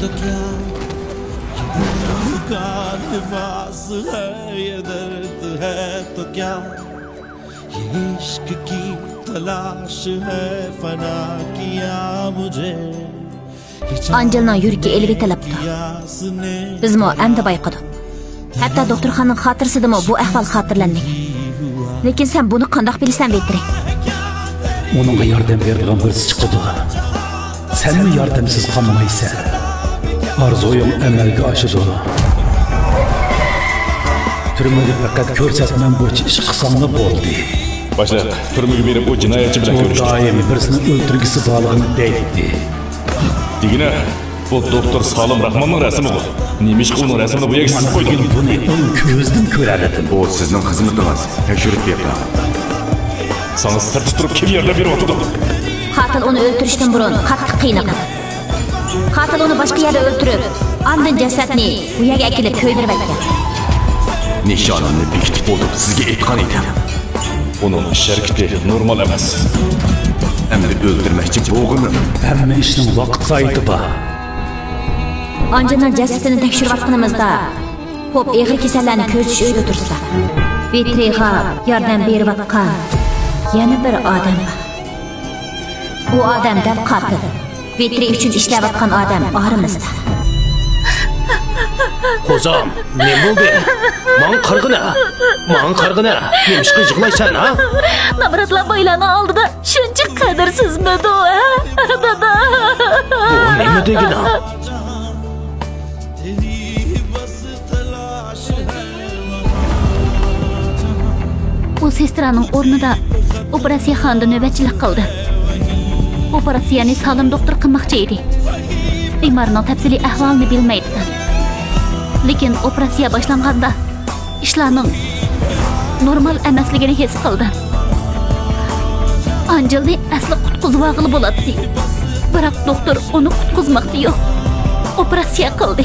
तो क्या का लिबास है ये दर्द है तो क्या ये इश्क की तलाश है फना किया मुझे Angel'ning yuragi elga talabdi. Bizmo endi bayqadik. Hatto doktorxonaning xotirasidami bu ahvol xotirlanmagan. Lekin sen buni qandoq bilasan, Vetri? Onunğa yardım berdiğin birisi çıkıdı. Sen mi yardımsız kalmaysan? Arzuyum emelge aşıdı. Türmede fakat körsetmen bu iş kısamlı oldu. Başla, türmüge berip o cinayetçi bilen görüştü. O daim birisini öldürgisi bağlığını değdi. Digine, bu doktor Salim Rahman'ın resmi bu. Neymiş ki onun resmini bu yeksiz koydu. Bunu onun közden körerdim. O sizin kızınız. Tekşürüp yapın. Sana sır tutup kim yerde bir oturdu. Qatil onu öldürüşten burun qattiq qiynagan. Qatil onu başqa yerda öldürüp, andın jasadni bu yerga akilib ko'ydirib aytgan. Nişanını bekitip oldu. Sizge etkan edim. Onun şerkiti normal emas. Emri öldürmek için boğunu. Hemen işinin vakit sayıdı ba. Angel'ning jasadini tekshirayotganimizda, ko'p eg'ir kasallarni ko'zish uyda tursa, Vetriga yordam berayotgan yana bir odam bor. Bu odam dal qatil. Vetri uchun ishlayotgan odam orimizda. Hozam, ne oldu? Man qargına. Neymiş yıklaysan ha? Navratlar baylarını aldı da şunca kadırsız mı o ha? Dada. Bu ne mi degin ha? O sestranın ornida operasiya xonada növbətçilik qildi. Operasiyani Salim doktor qilmoqchi edi. Bemorning tafsiliy ahvolini bilmaydi. Lekin operasiya boshlanganda ishlarning normal emasligini his qildi. Angelni asli qutqizmoqchi bo'ladi. Biroq doktor uni qutqizmoqchi yo'q. Operatsiya qildi.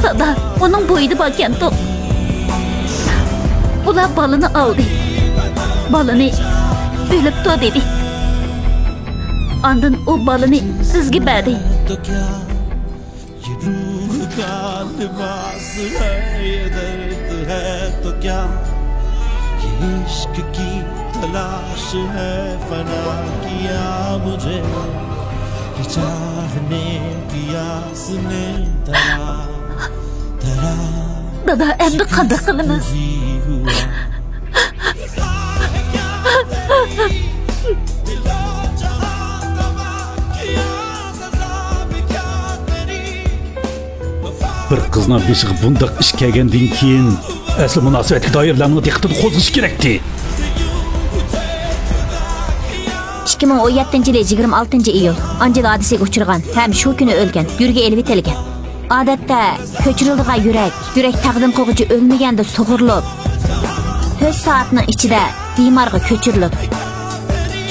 Dada, onun bo'yida bo'lgan to'q. Ular balını aldı. Balını ölüptü dedi. Andın o balını sizge berdi. तो क्या ये रूह का लिबास है ये दर्द है तो क्या ये इश्क की तलाश है फना किया मुझे ये चाहने की आस ने धरा Dada endi qanday qilamiz? Bir kızına beşiği bundaq iş kelgenden keyin asli münasebetli doirlarning diqqatini qo'zish kerakdi. 2017 yılı 26 iyul Angel hadisega uchirgan ham shu kuni o'lgan, yuragi elib etilgan. Odatda ko'chirildigan yurak taqdim qiluvchi o'lmaganda sug'urilib 4 soatning ichida bemorga ko'chirilib.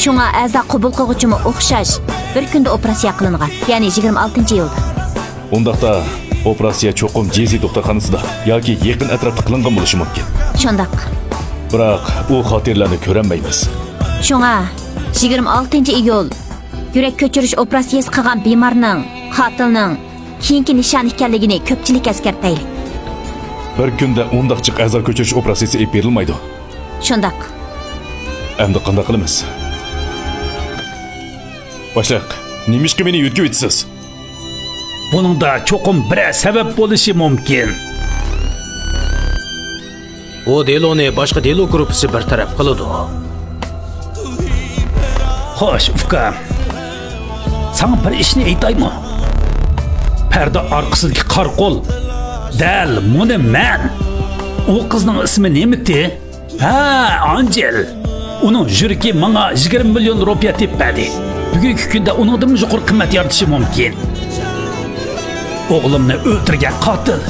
Shunga a'zo qabul qiluvchimi o'xshash bir kunda operatsiya qilingan, ya'ni 26 iyulda. Undaqda operatsiya cho'qim Jezi doktorxonasida yoki yaqin atrofda qilingan bo'lishi mumkin. Shundoq. Biroq u xotirlarni ko'rolmaymiz. Shunga 26 iyul yurak ko'chirish operatsiyasi qilgan bemorning qatilning keyingi nishon ekanligini ko'pchilik eskartaylik. Bir kunda undaqchiq a'zo ko'chirish operatsiyasi olib berilmaydi. Shundoq. Endi qanday qilamiz? Boshliq, nimishqa meni yutib o'tisiz? Bunun da çokum bir sebep bo'lishi mumkin. O deloni boshqa delo gruppasi bartaraf qiladi. Xo'sh, Ufka. Sana bir ishni aytaymi? Perda arkasındaki qarqol. Dal, buni men. O qizning ismi nemiti? Ha, Angel. Uning jurki menga 20 milyon rupiya tepadi. Bugungi kunda uningdan yuqori qimmat yaratishi mumkin. Oğlumni o'ldirgan qotil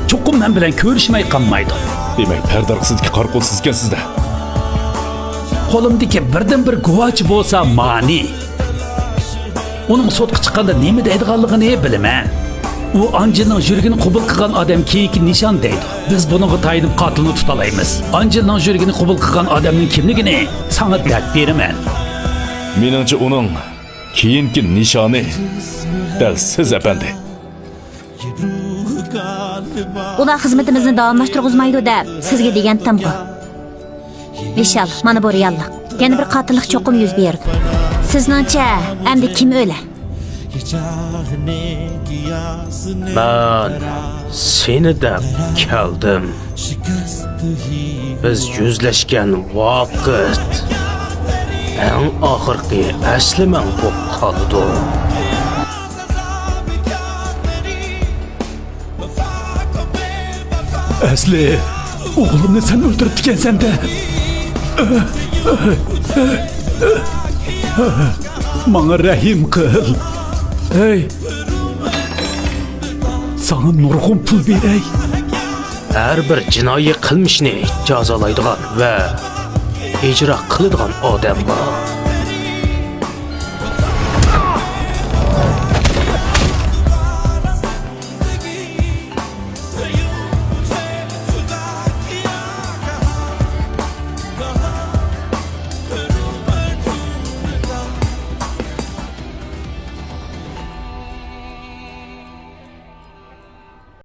cho'qim men bilan ko'rishmay qolmaydi. Demak, parda orqasidagi qarqol siz ekansizda. Qo'limdagi birdan bir guvochi bo'lsa ma'ni. Uning sotga chiqqanda nima deydiganligini bilaman. U Angelning yuragini qabul qilgan odam keyingi nishon deydi. Biz bunga tayinib qotilni tutalaymiz. Angelning yuragini qabul qilgan odamning kimligini sana deb beraman. Meningcha uning keyingi nishoni dal siz apandi. Ular xizmatimizni davomlashtirg'izmaydi deb sizga degandim-ku. Vishal, mana bu reallik. Yana bir qotillik cho'qim yuz berdi. Sizningcha, endi kim o'la? Man seni deb keldim. Biz yuzlashgan vaqt eng oxirgi asliman bo'lib qoldi. Asli, o'g'limni sen o'ldirib ekansan-da. Menga rahim qil. Hey. Sana nurg'un pul beray. Har bir jinoiy qilmishni jazolaydigan va ijro qiladigan odam bor.